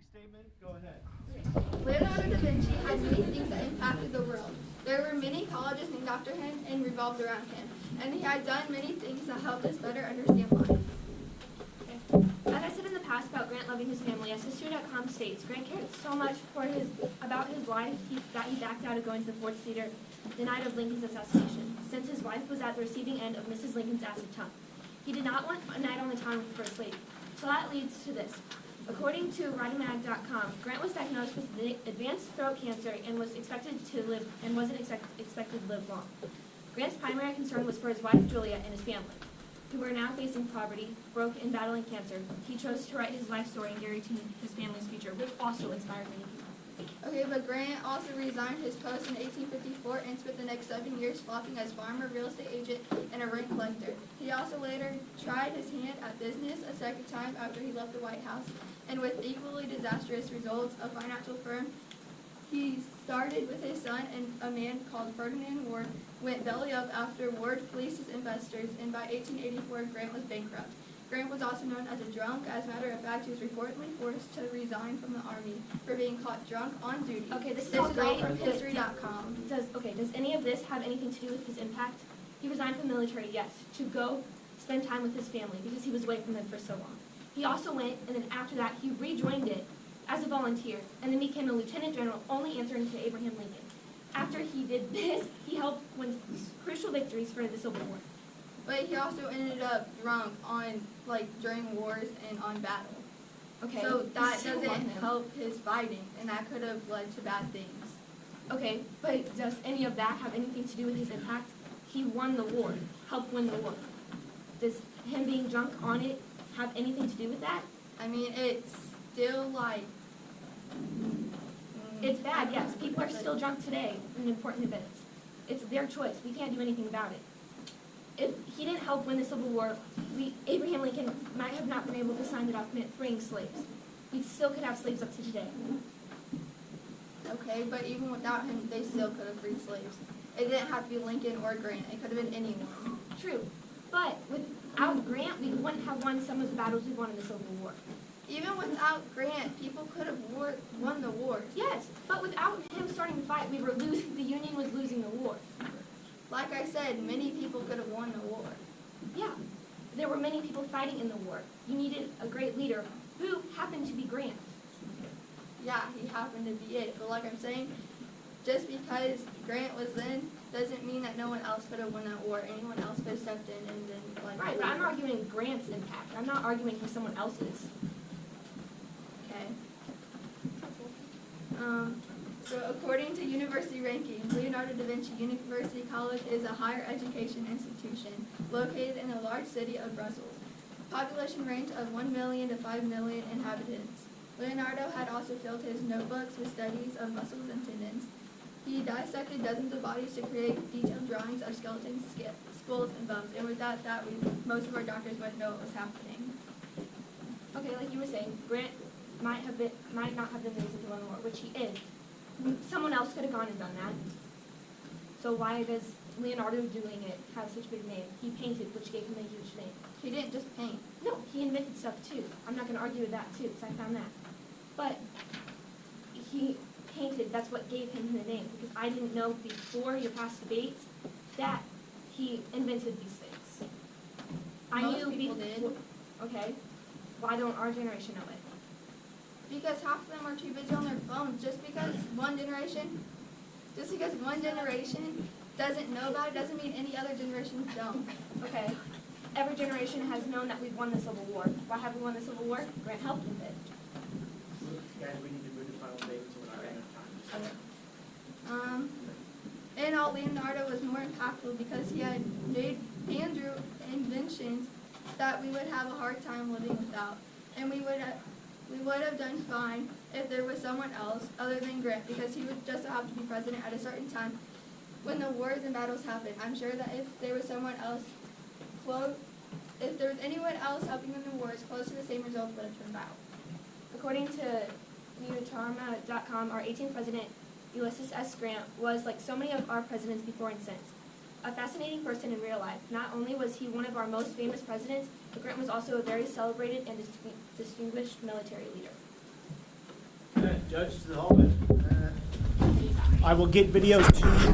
statement. Go ahead. Leonardo da Vinci had many things that impacted the world. There were many colleges named after him and revolved around him, and he had done many things that helped us better understand life. As I said in the past about Grant loving his family, as History.com states, Grant cared so much about his wife that he backed out of going to the Ford Theater the night of Lincoln's assassination, since his wife was at the receiving end of Mrs. Lincoln's acid tongue. He did not want a night on the town with the First Lady. So that leads to this. According to WritingMag.com, Grant was diagnosed with advanced throat cancer and was expected to live and wasn't expected to live long. Grant's primary concern was for his wife Julia and his family, who were now facing poverty, broke, and battling cancer. He chose to write his life story and guarantee his family's future, which also inspired many people. Okay, but Grant also resigned his post in 1854 and spent the next 7 years flopping as farmer, real estate agent, and a rent collector. He also later tried his hand at business a second time after he left the White House, and with equally disastrous results, a financial firm he started with his son and a man called Ferdinand Ward went belly up after Ward fleeced his investors, and by 1884 Grant was bankrupt. Grant was also known as a drunk. As a matter of fact, he was reportedly forced to resign from the Army for being caught drunk on duty. Okay, this is This all is all great. from History.com. Does any of this have anything to do with his impact? He resigned from the military, yes, to go spend time with his family because he was away from them for so long. He also went, and then after that, he rejoined it as a volunteer, and then became a lieutenant general, only answering to Abraham Lincoln. After he did this, he helped win crucial victories for the Civil War. But he also ended up drunk during wars and on battle. Okay. So that still won doesn't them. help his fighting, and that could have led to bad things. Okay, but does any of that have anything to do with his impact? He won the war, helped win the war. Does him being drunk on it have anything to do with that? I mean, it's still It's bad, yes. People are still drunk today in important events. It's their choice. We can't do anything about it. If he didn't help win the Civil War, Abraham Lincoln might have not been able to sign the document freeing slaves. We still could have slaves up to today. Okay, but even without him, they still could have freed slaves. It didn't have to be Lincoln or Grant. It could have been anyone. True. But without Grant, we wouldn't have won some of the battles we won in the Civil War. Even without Grant, people could have won the wars. Yes, but without him starting the fight, the Union was losing the war. Like I said, many people could have won the war. Yeah, there were many people fighting in the war. You needed a great leader who happened to be Grant. Yeah, he happened to be it. But like I'm saying, just because Grant was in doesn't mean that no one else could have won that war. Anyone else could have stepped in and then Right, but I'm arguing Grant's impact. I'm not arguing for someone else's. Okay. So according to university rankings, Leonardo da Vinci University College is a higher education institution located in the large city of Brussels. Population range of 1 million to 5 million inhabitants. Leonardo had also filled his notebooks with studies of muscles and tendons. He dissected dozens of bodies to create detailed drawings of skeletons, skulls, and bones. And without that, most of our doctors wouldn't know what was happening. Okay, like you were saying, Grant might not have been the reason to win the war, which he is. Someone else could have gone and done that. So why does Leonardo doing it have such a big name? He painted, which gave him a huge name. He didn't just paint. No, he invented stuff too. I'm not going to argue with that too, because I found that. But he painted, that's what gave him the name, because I didn't know before your past debates that he invented these things. Most people did. Okay. Why don't our generation know it? Because half of them are too busy on their phones. Just because one generation doesn't know about it doesn't mean any other generations don't. Okay. Every generation has known that we've won the Civil War. Why have we won the Civil War? Grant helped with it. Guys, we need to move to final statements, so we're not running out of time. And all Leonardo was more impactful because he had made Andrew inventions that we would have a hard time living without. And we would have done fine if there was someone else other than Grant, because he would just have to be president at a certain time when the wars and battles happened. I'm sure that if there was someone else if there was anyone else helping in the wars, close to the same results would have turned out. According to Newsarma.com, our 18th president, Ulysses S. Grant, was like so many of our presidents before and since. A fascinating person in real life. Not only was he one of our most famous presidents, but Grant was also a very celebrated and distinguished military leader. Judge to the hallway. I will get videos to you.